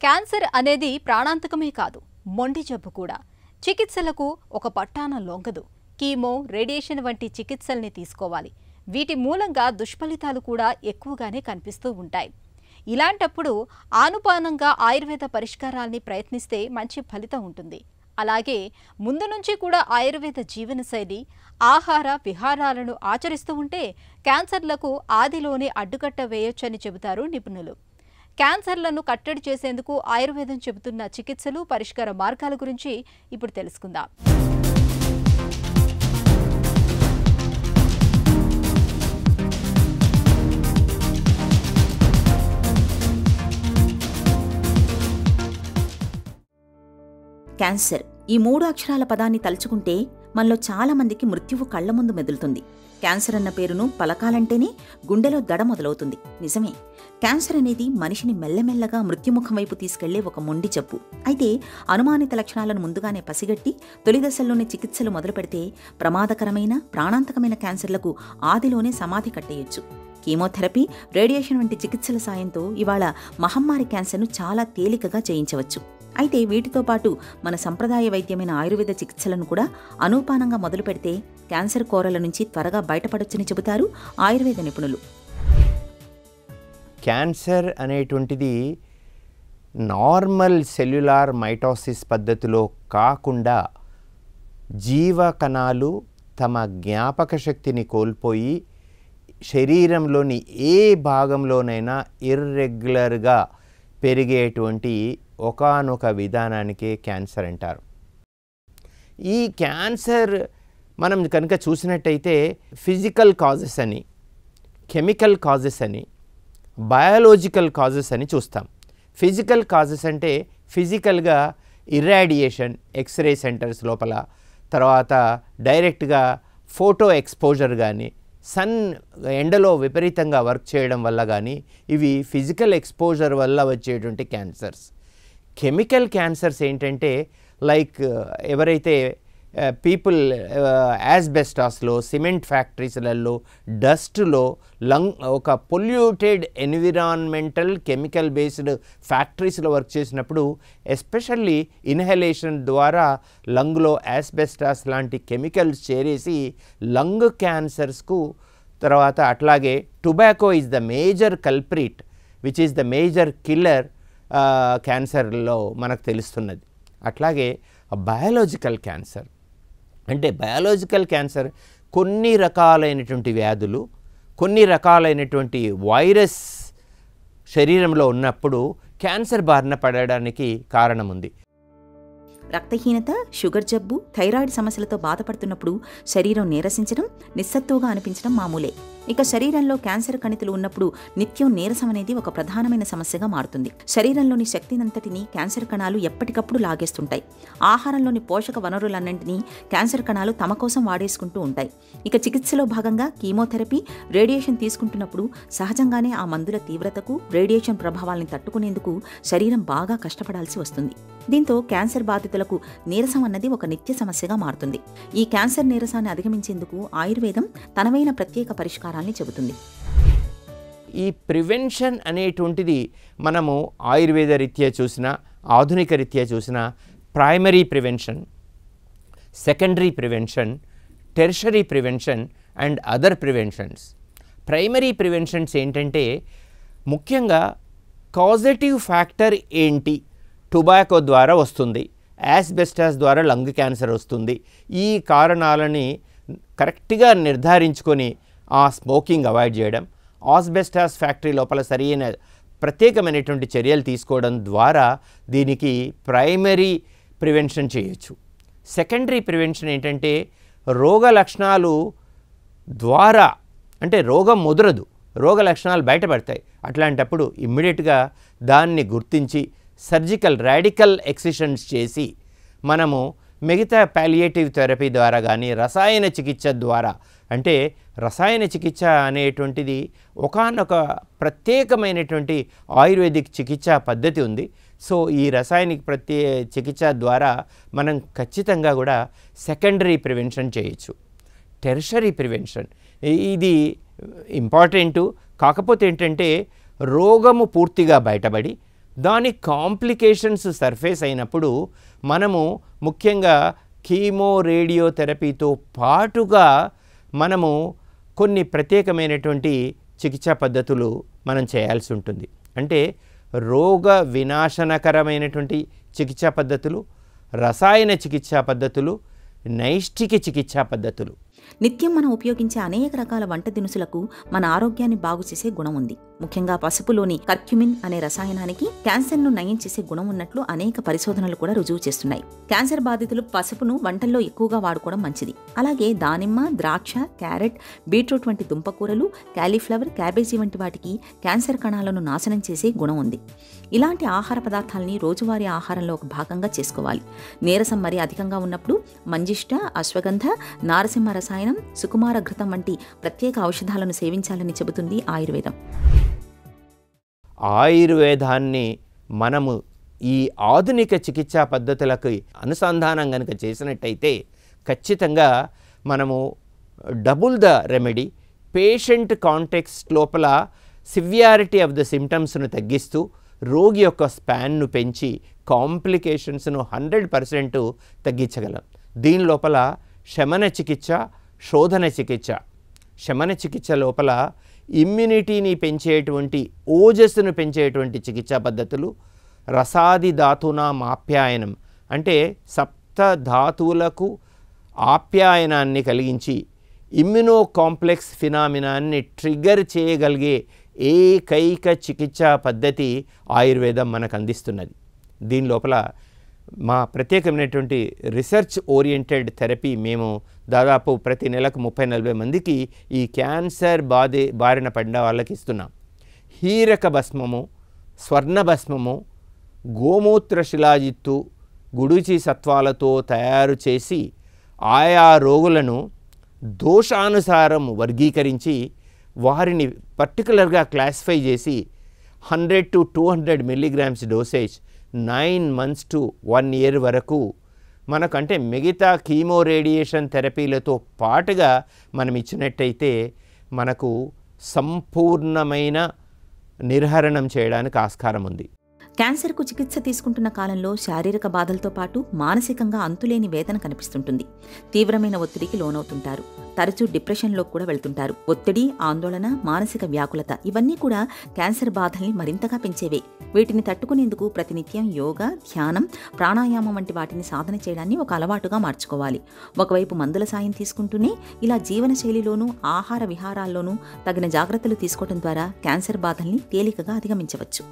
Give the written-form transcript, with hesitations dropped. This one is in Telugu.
క్యాన్సర్ అనేది ప్రాణాంతకమే కాదు, మొండి జబ్బు కూడా. చికిత్సలకు ఒక పట్టాన లొంగదు. కీమో, రేడియేషన్ వంటి చికిత్సల్ని తీసుకోవాలి. వీటి మూలంగా దుష్ఫలితాలు కూడా ఎక్కువగానే కనిపిస్తూ ఉంటాయి. ఇలాంటప్పుడు ఆనుపానంగా ఆయుర్వేద పరిష్కారాల్ని ప్రయత్నిస్తే మంచి ఫలితం ఉంటుంది. అలాగే ముందు నుంచి కూడా ఆయుర్వేద జీవనశైలి, ఆహార విహారాలను ఆచరిస్తూ ఉంటే క్యాన్సర్లకు ఆదిలోనే అడ్డుకట్ట వేయొచ్చని చెబుతారు నిపుణులు. క్యాన్సర్లను కట్టడి చేసేందుకు ఆయుర్వేదం చెబుతున్న చికిత్సలు, పరిష్కార మార్గాల గురించి ఇప్పుడు తెలుసుకుందాం. క్యాన్సర్ ఈ 3 అక్షరాల పదాన్ని తలుచుకుంటే మనలో చాలా మందికి మృత్యువు కళ్ల ముందు మెదులుతుంది. క్యాన్సర్ అన్న పేరును పలకాలంటేనే గుండెలో దడ మొదలవుతుంది. నిజమే, క్యాన్సర్ అనేది మనిషిని మెల్లమెల్లగా మృత్యుముఖం వైపు తీసుకెళ్లే ఒక మొండి జబ్బు. అయితే అనుమానిత లక్షణాలను ముందుగానే పసిగట్టి తొలి దశల్లోనే చికిత్సలు మొదలు పెడితే ప్రమాదకరమైన, ప్రాణాంతకమైన క్యాన్సర్లకు ఆదిలోనే సమాధి కట్టేయొచ్చు. కీమోథెరపీ, రేడియేషన్ వంటి చికిత్సల సాయంతో ఇవాళ మహమ్మారి క్యాన్సర్ను చాలా తేలికగా జయించవచ్చు. అయితే వీటితో పాటు మన సంప్రదాయ వైద్యమైన ఆయుర్వేద చికిత్సలను కూడా అనూపానంగా మొదలు పెడితే క్యాన్సర్ కోరల నుంచి త్వరగా బయటపడొచ్చని చెబుతారు ఆయుర్వేద నిపుణులు. క్యాన్సర్ అనేటువంటిది నార్మల్ సెల్యులార్ మైటోసిస్ పద్ధతిలో కాకుండా జీవకణాలు తమ జ్ఞాపక శక్తిని కోల్పోయి శరీరంలోని ఏ భాగంలోనైనా ఇర్రెగ్యులర్గా పెరిగేటువంటి ఒకానొక విధానానికే క్యాన్సర్ అంటారు. ఈ క్యాన్సర్ మనం కనుక చూసినట్టయితే ఫిజికల్ కాజెస్ అని, కెమికల్ కాజెస్ అని, బయాలజికల్ కాజెస్ అని చూస్తాం. ఫిజికల్ కాజెస్ అంటే ఫిజికల్గా ఇర్రాడియేషన్, ఎక్స్రే సెంటర్స్ లోపల, తర్వాత డైరెక్ట్గా ఫోటో ఎక్స్పోజర్ కానీ, సన్ ఎండలో విపరీతంగా వర్క్ చేయడం వల్ల కానీ, ఇవి ఫిజికల్ ఎక్స్పోజర్ వల్ల వచ్చేటువంటి క్యాన్సర్స్. కెమికల్ క్యాన్సర్స్ ఏంటంటే లైక్ ఎవరైతే పీపుల్ యాస్బెస్టాస్లో, సిమెంట్ ఫ్యాక్టరీస్లలో, డస్ట్లో, ఒక పొల్యూటెడ్ ఎన్విరాన్మెంటల్ కెమికల్ బేస్డ్ ఫ్యాక్టరీస్లో వర్క్ చేసినప్పుడు ఎస్పెషల్లీ ఇన్హలేషన్ ద్వారా లంగ్లో యాస్బెస్టాస్ లాంటి కెమికల్స్ చేరేసి లంగ్ క్యాన్సర్స్కు, తర్వాత అట్లాగే tobacco is the major culprit which is the major killer క్యాన్సర్లో మనకు తెలుస్తున్నది. అట్లాగే బయాలజికల్ క్యాన్సర్ అంటే బయాలజికల్ క్యాన్సర్ కొన్ని రకాలైనటువంటి వ్యాధులు, కొన్ని రకాలైనటువంటి వైరస్ శరీరంలో ఉన్నప్పుడు క్యాన్సర్ బారిన పడడానికి కారణం ఉంది. రక్తహీనత, షుగర్ జబ్బు, థైరాయిడ్ సమస్యలతో బాధపడుతున్నప్పుడు శరీరం నీరసించడం, నిస్సత్తుగా అనిపించడం మామూలే. ఇక శరీరంలో క్యాన్సర్ కణితులు ఉన్నప్పుడు నిత్యం నీరసం అనేది ఒక ప్రధానమైన సమస్యగా మారుతుంది. శరీరంలోని శక్తినంతటినీ క్యాన్సర్ కణాలు ఎప్పటికప్పుడు లాగేస్తుంటాయి. ఆహారంలోని పోషక వనరులన్నింటినీ క్యాన్సర్ కణాలు తమ కోసం వాడేసుకుంటూ ఉంటాయి. ఇక చికిత్సలో భాగంగా కీమోథెరపీ, రేడియేషన్ తీసుకుంటున్నప్పుడు సహజంగానే ఆ మందుల తీవ్రతకు, రేడియేషన్ ప్రభావాల్ని తట్టుకునేందుకు శరీరం బాగా కష్టపడాల్సి వస్తుంది. దీంతో క్యాన్సర్ బాధితులకు నీరసం అన్నది ఒక నిత్య సమస్యగా మారుతుంది. ఈ క్యాన్సర్ నీరసాన్ని అధిగమించేందుకు ఆయుర్వేదం తనవైన ప్రత్యేక పరిష్కారాల్ని చెబుతుంది. ఈ ప్రివెన్షన్ అనేటువంటిది మనము ఆయుర్వేద రీత్యా చూసినా, ఆధునిక రీత్యా చూసినా primary prevention, secondary prevention, tertiary prevention and other preventions. Primary preventions ఏంటంటే ముఖ్యంగా కాజేటివ్ ఫ్యాక్టర్ ఏంటి, టొబాకో ద్వారా వస్తుంది, యాస్బెస్టాస్ ద్వారా లంగ్ క్యాన్సర్ వస్తుంది. ఈ కారణాలని కరెక్ట్గా నిర్ధారించుకొని ఆ స్మోకింగ్ అవాయిడ్ చేయడం, ఆస్బెస్టాస్ ఫ్యాక్టరీ లోపల సరైన ప్రత్యేకమైనటువంటి చర్యలు తీసుకోవడం ద్వారా దీనికి ప్రైమరీ ప్రివెన్షన్ చేయొచ్చు. సెకండరీ ప్రివెన్షన్ ఏంటంటే రోగ లక్షణాలు ద్వారా, అంటే రోగం ముదరదు, రోగ లక్షణాలు బయటపడతాయి. అట్లాంటప్పుడు ఇమ్మీడియట్గా దాన్ని గుర్తించి సర్జికల్ రాడికల్ ఎక్సిషన్స్ చేసి మనము మిగతా పాలియేటివ్ థెరపీ ద్వారా కానీ, రసాయన చికిత్స ద్వారా, అంటే రసాయన చికిత్స అనేటువంటిది ఒకానొక ప్రత్యేకమైనటువంటి ఆయుర్వేదిక్ చికిత్సా పద్ధతి ఉంది. సో ఈ రసాయనిక చికిత్స ద్వారా మనం ఖచ్చితంగా కూడా సెకండరీ ప్రివెన్షన్ చేయొచ్చు. టెర్షరీ ప్రివెన్షన్ ఇది ఇంపార్టెంటు. కాకపోతే ఏంటంటే రోగము పూర్తిగా బయటపడి దాని కాంప్లికేషన్స్ సర్ఫేస్ అయినప్పుడు మనము ముఖ్యంగా కీమో రేడియోథెరపీతో పాటుగా మనము కొన్ని ప్రత్యేకమైనటువంటి చికిత్సా పద్ధతులు మనం చేయాల్సి ఉంటుంది. అంటే రోగ వినాశనకరమైనటువంటి చికిత్సా పద్ధతులు, రసాయన చికిత్సా పద్ధతులు, నైష్టిక చికిత్సా పద్ధతులు. నిత్యం మనం ఉపయోగించే అనేక రకాల వంట దినుసులకు మన ఆరోగ్యాన్ని బాగు చేసే గుణం ఉంది. ముఖ్యంగా పసుపులోని కర్క్యుమిన్ అనే రసాయనానికి క్యాన్సర్ను నయం చేసే గుణం ఉన్నట్లు అనేక పరిశోధనలు కూడా రుజువు చేస్తున్నాయి. క్యాన్సర్ బాధితులు పసుపును వంటల్లో ఎక్కువగా వాడుకోవడం మంచిది. అలాగే దానిమ్మ, ద్రాక్ష, క్యారెట్, బీట్రూట్ వంటి దుంపకూరలు, క్యాలీఫ్లవర్, క్యాబేజీ వంటి వాటికి క్యాన్సర్ కణాలను నాశనం చేసే గుణం ఉంది. ఇలాంటి ఆహార పదార్థాలని రోజువారీ ఆహారంలో ఒక భాగంగా చేసుకోవాలి. నీరసం మరీ అధికంగా ఉన్నప్పుడు మంజిష్ట, అశ్వగంధ, నారసింహ రసాయనం, సుకుమార ఘృతం వంటి ప్రత్యేక ఔషధాలను సేవించాలని చెబుతుంది ఆయుర్వేదం. ఆయుర్వేదాన్ని మనము ఈ ఆధునిక చికిత్సా పద్ధతులకు అనుసంధానం కనుక చేసినట్టయితే ఖచ్చితంగా మనము double the remedy, patient context లోపల సివియారిటీ ఆఫ్ ద సిమ్టమ్స్ను తగ్గిస్తూ రోగి యొక్క స్పాన్ను పెంచి కాంప్లికేషన్స్ను 100% తగ్గించగలం. దీని లోపల శమన చికిత్స, శోధన చికిత్స. శమన చికిత్స లోపల ఇమ్యూనిటీని పెంచేటువంటి, ఓజస్సును పెంచేటువంటి చికిత్సా పద్ధతులు, రసాది ధాతునాం ఆప్యాయనం అంటే సప్త ధాతువులకు ఆప్యాయనాన్ని కలిగించి ఇమ్యునో కాంప్లెక్స్ ఫినామినాన్ని ట్రిగర్ చేయగలిగే ఏకైక చికిత్సా పద్ధతి ఆయుర్వేదం మనకు అందిస్తున్నది. దీని లోపల మా ప్రత్యేకమైనటువంటి రీసెర్చ్ ఓరియంటెడ్ థెరపీ మేము దాదాపు ప్రతి నెలకు 30-40 మందికి ఈ క్యాన్సర్ బారిన పడిన వాళ్ళకి ఇస్తున్నాం. హీరక భస్మము, స్వర్ణ భస్మము, గోమూత్ర శిలాజిత్తు, గుడుచి సత్వాలతో తయారు చేసి ఆయా రోగులను దోషానుసారం వర్గీకరించి వారిని పర్టికులర్గా క్లాసిఫై చేసి 100 to 200 milligrams dosage 9 months to 1 year వరకు మనకంటే మిగతా కీమో రేడియేషన్ థెరపీలతో పాటుగా మనం ఇచ్చినట్టయితే మనకు సంపూర్ణమైన నిర్హరణం చేయడానికి ఆస్కారం ఉంది. క్యాన్సర్కు చికిత్స తీసుకుంటున్న కాలంలో శారీరక బాధలతో పాటు మానసికంగా అంతులేని వేదన కనిపిస్తుంటుంది. తీవ్రమైన ఒత్తిడికి లోనవుతుంటారు. తరచూ డిప్రెషన్లో కూడా వెళ్తుంటారు. ఒత్తిడి, ఆందోళన, మానసిక వ్యాకులత ఇవన్నీ కూడా క్యాన్సర్ బాధల్ని మరింతగా పెంచేవే. వీటిని తట్టుకునేందుకు ప్రతినిత్యం యోగా, ధ్యానం, ప్రాణాయామం వంటి వాటిని సాధన చేయడాన్ని ఒక అలవాటుగా మార్చుకోవాలి. ఒకవైపు మందుల సాయం తీసుకుంటూనే ఇలా జీవనశైలిలోనూ ఆహార విహారాల్లోనూ తగిన జాగ్రత్తలు తీసుకోవడం ద్వారా క్యాన్సర్ బాధల్ని తేలికగా అధిగమించవచ్చు.